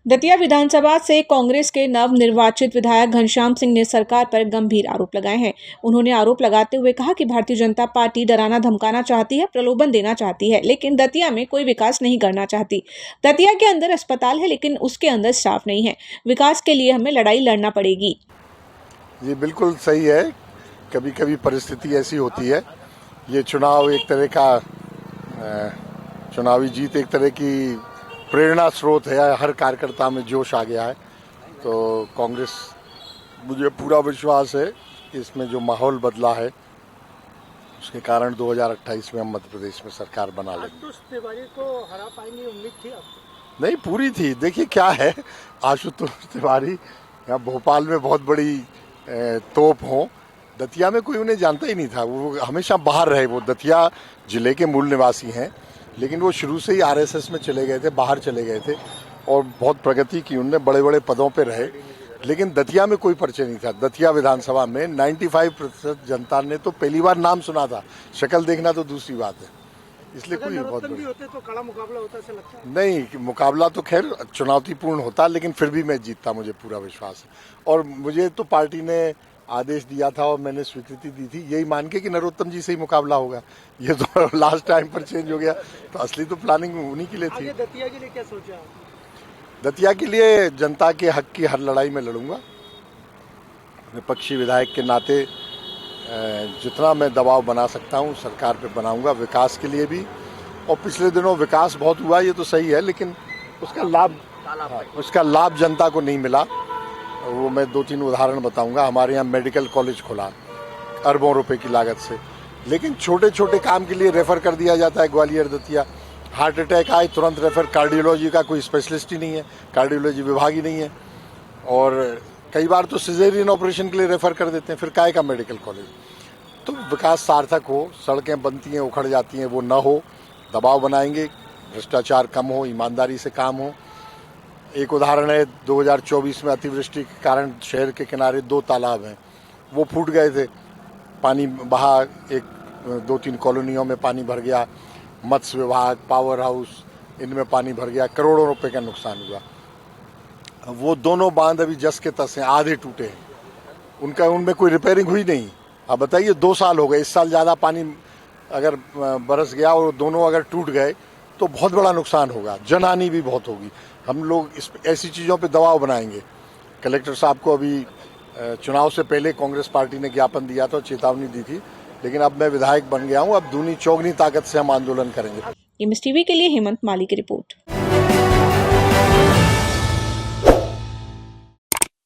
दतिया विधानसभा से कांग्रेस के नवनिर्वाचित विधायक घनश्याम सिंह ने सरकार पर गंभीर आरोप लगाए हैं। उन्होंने आरोप लगाते हुए कहा कि भारतीय जनता पार्टी डराना धमकाना चाहती है, प्रलोभन देना चाहती है, लेकिन दतिया में कोई विकास नहीं करना चाहती। दतिया के अंदर अस्पताल है, लेकिन उसके अंदर स्टाफ नहीं है। विकास के लिए हमें लड़ाई लड़ना पड़ेगी। ये बिल्कुल सही है। कभी कभी परिस्थिति ऐसी होती है। ये चुनाव एक तरह का चुनावी जीत एक तरह की प्रेरणा स्रोत है। हर कार्यकर्ता में जोश आ गया है। तो कांग्रेस, मुझे पूरा विश्वास है कि इसमें जो माहौल बदला है उसके कारण 2028 में हम मध्य प्रदेश में सरकार बना लेंगे। आशुतोष तिवारी को हरा पाएंगे, उम्मीद थी आपको? नहीं, पूरी थी। देखिए क्या है, आशुतोष तिवारी यहाँ भोपाल में बहुत बड़ी तोप हो, दतिया में कोई उन्हें जानता ही नहीं था। वो हमेशा बाहर रहे। वो दतिया जिले के मूल निवासी हैं, लेकिन वो शुरू से ही आरएसएस में चले गए थे, बाहर चले गए थे और बहुत प्रगति की। उनने बड़े बड़े पदों पे रहे, लेकिन दतिया में कोई परिचय नहीं था। दतिया विधानसभा में 95% जनता ने तो पहली बार नाम सुना था, शक्ल देखना तो दूसरी बात है। इसलिए कोई बहुत भी होते तो कड़ा मुकाबला होता ऐसा लगता है? नहीं, मुकाबला तो खैर चुनौतीपूर्ण होता, लेकिन फिर भी मैं जीतता, मुझे पूरा विश्वास है। और मुझे तो पार्टी ने आदेश दिया था और मैंने स्वीकृति दी थी, यही मान के कि नरोत्तम जी से ही मुकाबला होगा। ये तो लास्ट टाइम पर चेंज हो गया, तो असली तो प्लानिंग उन्हीं के लिए थी। दतिया के लिए क्या सोचा? दतिया के लिए जनता के हक की हर लड़ाई में लड़ूंगा। विपक्षी विधायक के नाते जितना मैं दबाव बना सकता हूं सरकार पे बनाऊंगा, विकास के लिए भी। और पिछले दिनों विकास बहुत हुआ, ये तो सही है, लेकिन उसका लाभ जनता को नहीं मिला। वो मैं 2-3 उदाहरण बताऊंगा। हमारे यहाँ मेडिकल कॉलेज खुला अरबों रुपए की लागत से, लेकिन छोटे छोटे काम के लिए रेफर कर दिया जाता है ग्वालियर दतिया। हार्ट अटैक आए तुरंत रेफर, कार्डियोलॉजी का कोई स्पेशलिस्ट ही नहीं है, कार्डियोलॉजी विभाग ही नहीं है। और कई बार तो सिजेरियन ऑपरेशन के लिए रेफर कर देते हैं, फिर काहे का मेडिकल कॉलेज। तो विकास सार्थक हो, सड़कें बनती हैं, उखड़ जाती हैं, वो न हो, दबाव बनाएंगे, भ्रष्टाचार कम हो, ईमानदारी से काम हो। एक उदाहरण है, 2024 में अतिवृष्टि के कारण शहर के किनारे 2 तालाब हैं, वो फूट गए थे। पानी बहा, 2-3 कॉलोनियों में पानी भर गया। मत्स्य विभाग, पावर हाउस, इनमें पानी भर गया, करोड़ों रुपए का नुकसान हुआ। वो दोनों बांध अभी जस के तस हैं, आधे टूटे हैं, उनमें कोई रिपेयरिंग हुई नहीं। अब बताइए, 2 साल हो गए, इस साल ज़्यादा पानी अगर बरस गया और दोनों अगर टूट गए तो बहुत बड़ा नुकसान होगा, जनहानि भी बहुत होगी। हम लोग ऐसी चीज़ों पे दबाव बनाएंगे। कलेक्टर साहब को अभी चुनाव से पहले कांग्रेस पार्टी ने ज्ञापन दिया था, चेतावनी दी थी, लेकिन अब मैं विधायक बन गया हूँ, अब दूनी चौगनी ताकत से हम आंदोलन करेंगे। एमएस टीवी के लिए हेमंत माली की रिपोर्ट।